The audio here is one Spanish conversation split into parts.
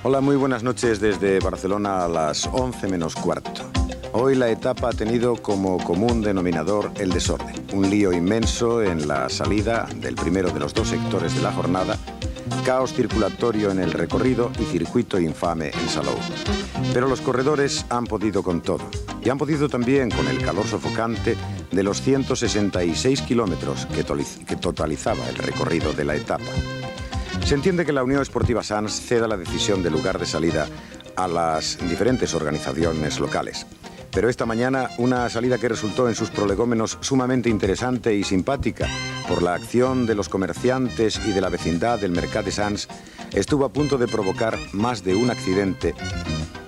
Hola, muy buenas noches desde Barcelona a las 11 menos cuarto. Hoy la etapa ha tenido como común denominador el desorden. Un lío inmenso en la salida del primero de los dos sectores de la jornada, caos circulatorio en el recorrido y circuito infame en Salou. Pero los corredores han podido con todo. Y han podido también con el calor sofocante de los 166 kilómetros que totalizaba el recorrido de la etapa. Se entiende que la Unión Esportiva Sants ceda la decisión del lugar de salida a las diferentes organizaciones locales. Pero esta mañana una salida que resultó en sus prolegómenos sumamente interesante y simpática por la acción de los comerciantes y de la vecindad del Mercat de Sants estuvo a punto de provocar más de un accidente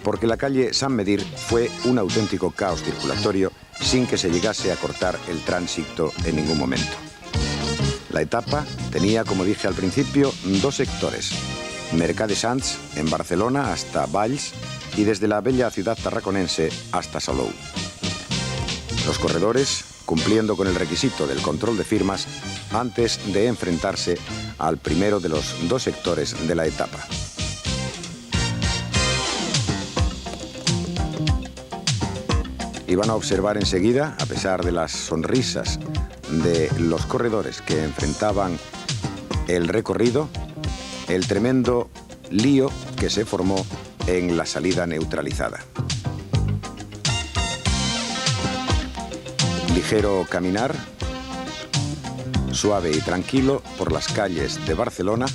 porque la calle Sant Medir fue un auténtico caos circulatorio sin que se llegase a cortar el tránsito en ningún momento. La etapa tenía, como dije al principio, dos sectores. Mercat de Sants en Barcelona hasta Valls y desde la bella ciudad tarraconense hasta Salou. Los corredores, cumpliendo con el requisito del control de firmas, antes de enfrentarse al primero de los dos sectores de la etapa. Y van a observar enseguida, a pesar de las sonrisas de los corredores que enfrentaban el recorrido, el tremendo lío que se formó en la salida neutralizada. Ligero caminar, suave y tranquilo por las calles de Barcelona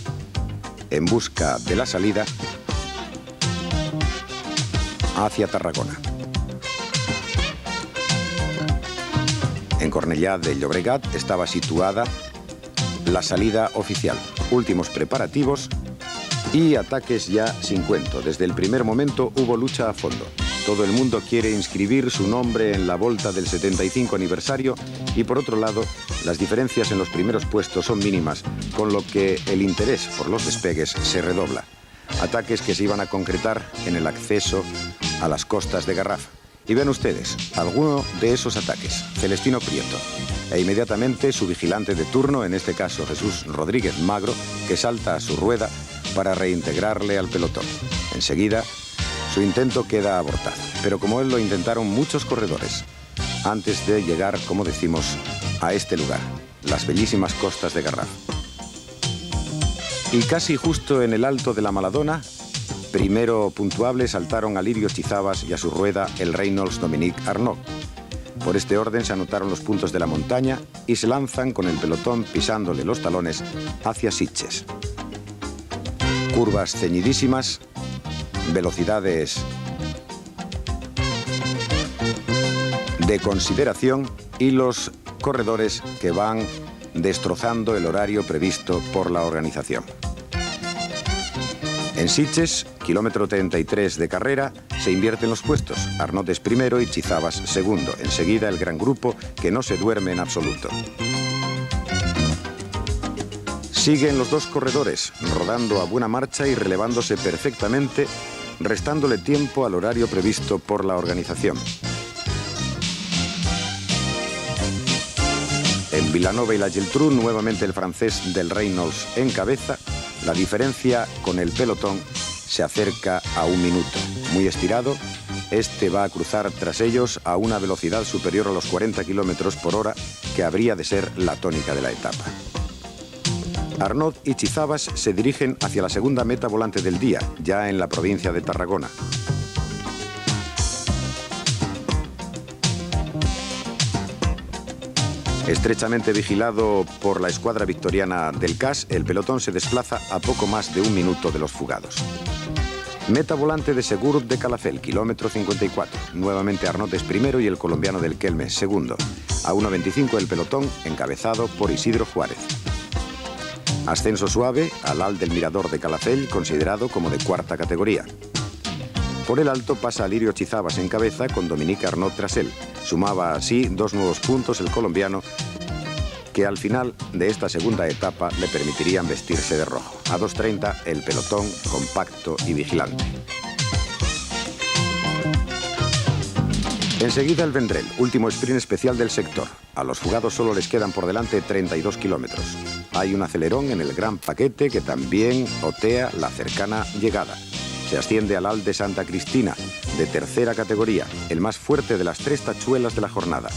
en busca de la salida hacia Tarragona. En Cornellà de Llobregat estaba situada la salida oficial. Últimos preparativos y ataques ya sin cuento. Desde el primer momento hubo lucha a fondo. Todo el mundo quiere inscribir su nombre en la Volta del 75 aniversario y por otro lado, las diferencias en los primeros puestos son mínimas, con lo que el interés por los despegues se redobla. Ataques que se iban a concretar en el acceso a las costas de Garraf. Y ven ustedes, alguno de esos ataques, Celestino Prieto, e inmediatamente su vigilante de turno, en este caso Jesús Rodríguez Magro, que salta a su rueda para reintegrarle al pelotón. Enseguida, su intento queda abortado, pero como él lo intentaron muchos corredores, antes de llegar, como decimos, a este lugar, las bellísimas costas de Garraf. Y casi justo en el alto de la Maladona, primero puntuable saltaron a Lirio Chizabas y a su rueda el Reynolds Dominique Arnaud. Por este orden se anotaron los puntos de la montaña y se lanzan con el pelotón pisándole los talones hacia Sitges. Curvas ceñidísimas, velocidades de consideración y los corredores que van destrozando el horario previsto por la organización. En Sitges, kilómetro 33 de carrera, se invierten los puestos. Arnaud es primero y Chizabas segundo. Enseguida el gran grupo que no se duerme en absoluto. Siguen los dos corredores, rodando a buena marcha y relevándose perfectamente, restándole tiempo al horario previsto por la organización. En Vilanova y la Geltrú, nuevamente el francés del Reynolds encabeza. La diferencia con el pelotón se acerca a 1 minuto. Muy estirado, este va a cruzar tras ellos a una velocidad superior a los 40 kilómetros por hora, que habría de ser la tónica de la etapa. Arnaud y Chizabas se dirigen hacia la segunda meta volante del día, ya en la provincia de Tarragona. Estrechamente vigilado por la escuadra victoriana del CAS, el pelotón se desplaza a poco más de 1 minuto de los fugados. Meta volante de Segur de Calafell, kilómetro 54. Nuevamente Arnaud es primero y el colombiano del Kelme segundo. A 1.25 el pelotón, encabezado por Isidro Juárez. Ascenso suave al Al del Mirador de Calafell, considerado como de cuarta categoría. Por el alto pasa Lirio Chizabas en cabeza con Dominique Arnaud tras él. Sumaba así 2 nuevos puntos el colombiano que al final de esta segunda etapa le permitirían vestirse de rojo. A 2.30 el pelotón compacto y vigilante. Enseguida el Vendrell, último sprint especial del sector. A los fugados solo les quedan por delante 32 kilómetros. Hay un acelerón en el gran paquete que también otea la cercana llegada. se asciende al Al de Santa Cristina, de tercera categoría, el más fuerte de las 3 tachuelas de la jornada.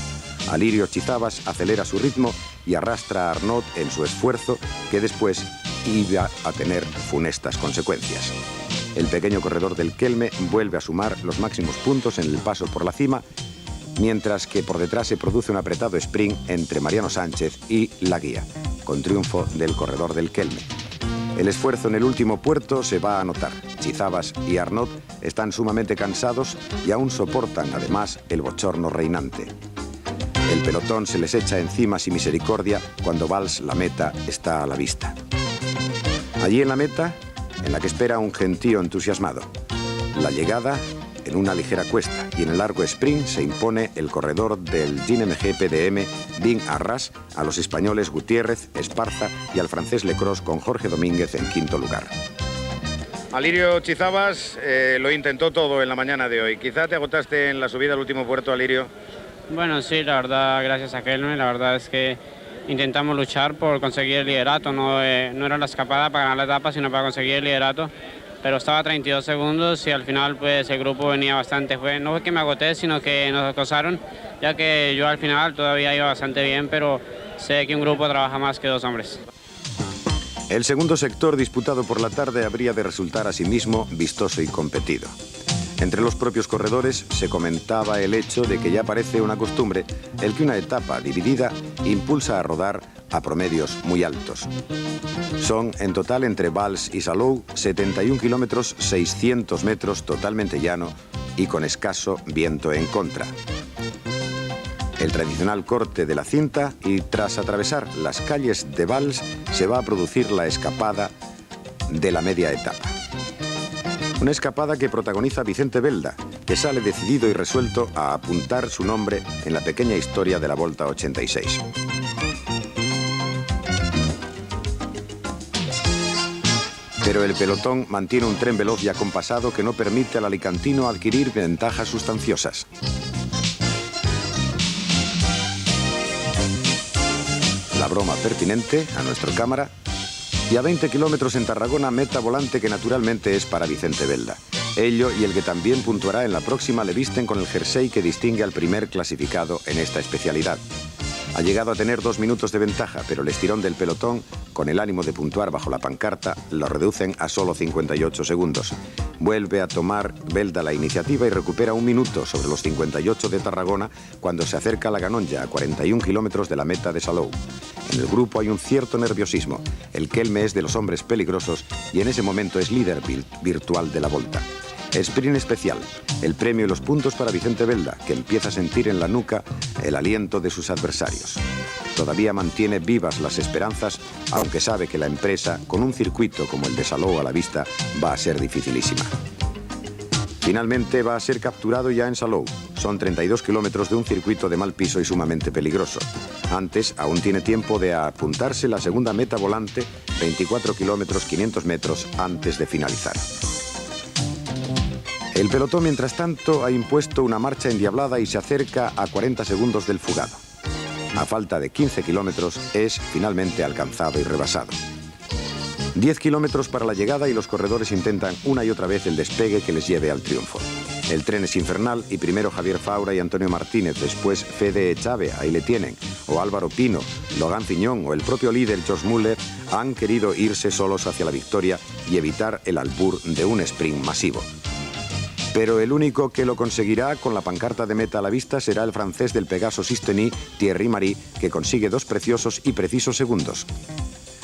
Alirio Chizabas acelera su ritmo y arrastra a Arnaud en su esfuerzo, que después iba a tener funestas consecuencias. El pequeño corredor del Kelme vuelve a sumar los máximos puntos en el paso por la cima, mientras que por detrás se produce un apretado sprint entre Mariano Sánchez y la guía, con triunfo del corredor del Kelme. El esfuerzo en el último puerto se va a notar. Chizabas y Arnaud están sumamente cansados y aún soportan, además, el bochorno reinante. El pelotón se les echa encima sin misericordia cuando Valls la meta está a la vista. Allí en la meta, en la que espera un gentío entusiasmado. La llegada en una ligera cuesta y en el largo sprint se impone el corredor del GNMG PDM, Bin Arras, a los españoles Gutiérrez, Esparza y al francés Lecros con Jorge Domínguez en quinto lugar. Alirio Chizabas lo intentó todo en la mañana de hoy. Quizá te agotaste en la subida al último puerto, Alirio. Bueno, sí, la verdad, gracias a Kelme, la verdad es que intentamos luchar por conseguir el liderato, no era la escapada para ganar la etapa, sino para conseguir el liderato, pero estaba a 32 segundos y al final pues el grupo venía bastante, no fue que me agoté, sino que nos acosaron, ya que yo al final todavía iba bastante bien, pero sé que un grupo trabaja más que 2 hombres. El segundo sector disputado por la tarde habría de resultar asimismo vistoso y competido. Entre los propios corredores se comentaba el hecho de que ya parece una costumbre el que una etapa dividida impulsa a rodar a promedios muy altos. Son en total entre Valls y Salou 71 kilómetros 600 metros totalmente llano y con escaso viento en contra. El tradicional corte de la cinta y tras atravesar las calles de Valls se va a producir la escapada de la media etapa. Una escapada que protagoniza Vicente Belda, que sale decidido y resuelto a apuntar su nombre en la pequeña historia de la Volta 86. Pero el pelotón mantiene un tren veloz y acompasado que no permite al alicantino adquirir ventajas sustanciosas. La broma pertinente a nuestro cámara. Y a 20 kilómetros en Tarragona, meta volante que naturalmente es para Vicente Belda. Ello y el que también puntuará en la próxima le visten con el jersey que distingue al primer clasificado en esta especialidad. Ha llegado a tener 2 minutos de ventaja, pero el estirón del pelotón, con el ánimo de puntuar bajo la pancarta, lo reducen a solo 58 segundos. Vuelve a tomar Belda la iniciativa y recupera 1 minuto sobre los 58 de Tarragona cuando se acerca a la Ganonja, a 41 kilómetros de la meta de Salou. En el grupo hay un cierto nerviosismo. El Kelme es de los hombres peligrosos y en ese momento es líder virtual de la Volta. Sprint especial, el premio y los puntos para Vicente Belda, que empieza a sentir en la nuca el aliento de sus adversarios. Todavía mantiene vivas las esperanzas, aunque sabe que la empresa, con un circuito como el de Salou a la vista, va a ser dificilísima. Finalmente va a ser capturado ya en Salou. Son 32 kilómetros de un circuito de mal piso y sumamente peligroso. Antes, aún tiene tiempo de apuntarse la segunda meta volante, 24 kilómetros 500 metros antes de finalizar. El pelotón, mientras tanto, ha impuesto una marcha endiablada y se acerca a 40 segundos del fugado. A falta de 15 kilómetros es finalmente alcanzado y rebasado. 10 kilómetros para la llegada y los corredores intentan una y otra vez el despegue que les lleve al triunfo. El tren es infernal y primero Javier Faura y Antonio Martínez, después Fede Echave, ahí le tienen, o Álvaro Pino, Logan Fiñón o el propio líder George Muller han querido irse solos hacia la victoria y evitar el albur de un sprint masivo. Pero el único que lo conseguirá con la pancarta de meta a la vista será el francés del Pegaso Sisteni, Thierry Marie, que consigue 2 preciosos y precisos segundos.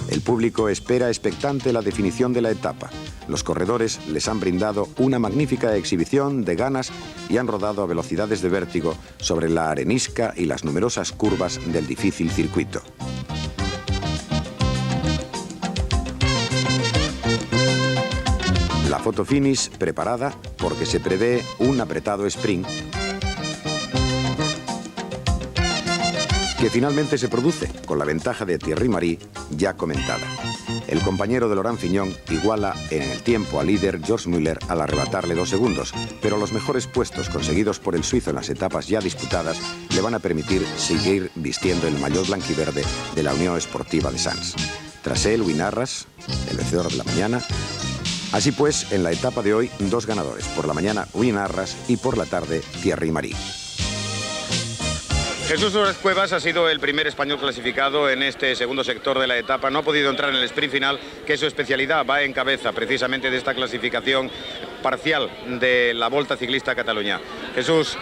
El público espera expectante la definición de la etapa. Los corredores les han brindado una magnífica exhibición de ganas y han rodado a velocidades de vértigo sobre la arenisca y las numerosas curvas del difícil circuito. La foto finish preparada porque se prevé un apretado sprint que finalmente se produce con la ventaja de Thierry Marie ya comentada. El compañero de Laurent Fignon iguala en el tiempo al líder George Muller al arrebatarle 2 segundos, pero los mejores puestos conseguidos por el suizo en las etapas ya disputadas le van a permitir seguir vistiendo el maillot blanquiverde de la Unión Esportiva de Sants. Tras él, Win Arras, el vencedor de la mañana, Así pues, en la etapa de hoy, 2 ganadores. Por la mañana, Win Arras y por la tarde, Thierry Marí. Jesús Suárez Cuevas ha sido el primer español clasificado en este segundo sector de la etapa. No ha podido entrar en el sprint final, que es su especialidad. Va en cabeza precisamente de esta clasificación parcial de la Volta Ciclista a Cataluña. Jesús,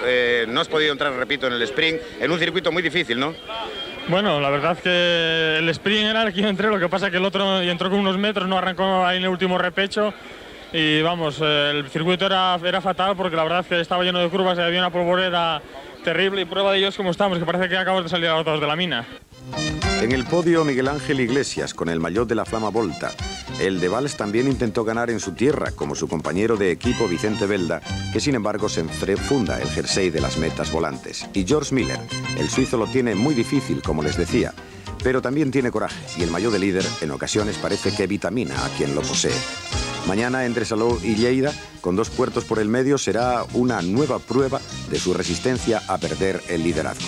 no has podido entrar, repito, en el sprint, en un circuito muy difícil, ¿no? Bueno, la verdad que el sprint era el que yo entré, lo que pasa que el otro entró con unos metros, no arrancó ahí en el último repecho. Y vamos, el circuito era fatal porque la verdad es que estaba lleno de curvas y había una polvorera terrible, y prueba de ello es como estamos, que parece que acabamos de salir a los dos de la mina. En el podio, Miguel Ángel Iglesias con el maillot de la Flama Volta. El de Valls también intentó ganar en su tierra, como su compañero de equipo Vicente Belda, que sin embargo se funda el jersey de las metas volantes. Y George Miller, el suizo, lo tiene muy difícil, como les decía, pero también tiene coraje, y el maillot de líder en ocasiones parece que vitamina a quien lo posee. Mañana entre Salou y Lleida, con 2 puertos por el medio, será una nueva prueba de su resistencia a perder el liderazgo.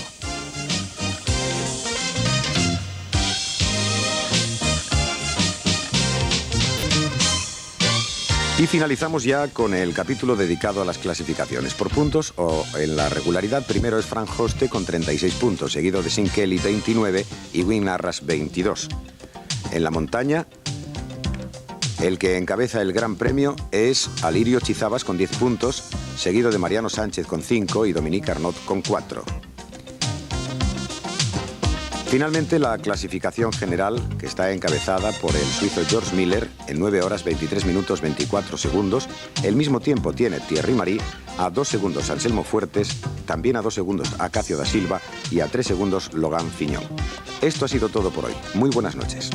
Y finalizamos ya con el capítulo dedicado a las clasificaciones por puntos o en la regularidad. Primero es Frank Hoste con 36 puntos, seguido de Sean Kelly 29 y Win Arras 22. En la montaña, el que encabeza el Gran Premio es Alirio Chizabas con 10 puntos, seguido de Mariano Sánchez con 5 y Dominique Arnaud con 4. Finalmente, la clasificación general, que está encabezada por el suizo George Miller en 9 horas 23 minutos 24 segundos. El mismo tiempo tiene Thierry Marí, a 2 segundos Anselmo Fuertes, también a 2 segundos Acacio da Silva y a 3 segundos Logan Fignon. Esto ha sido todo por hoy. Muy buenas noches.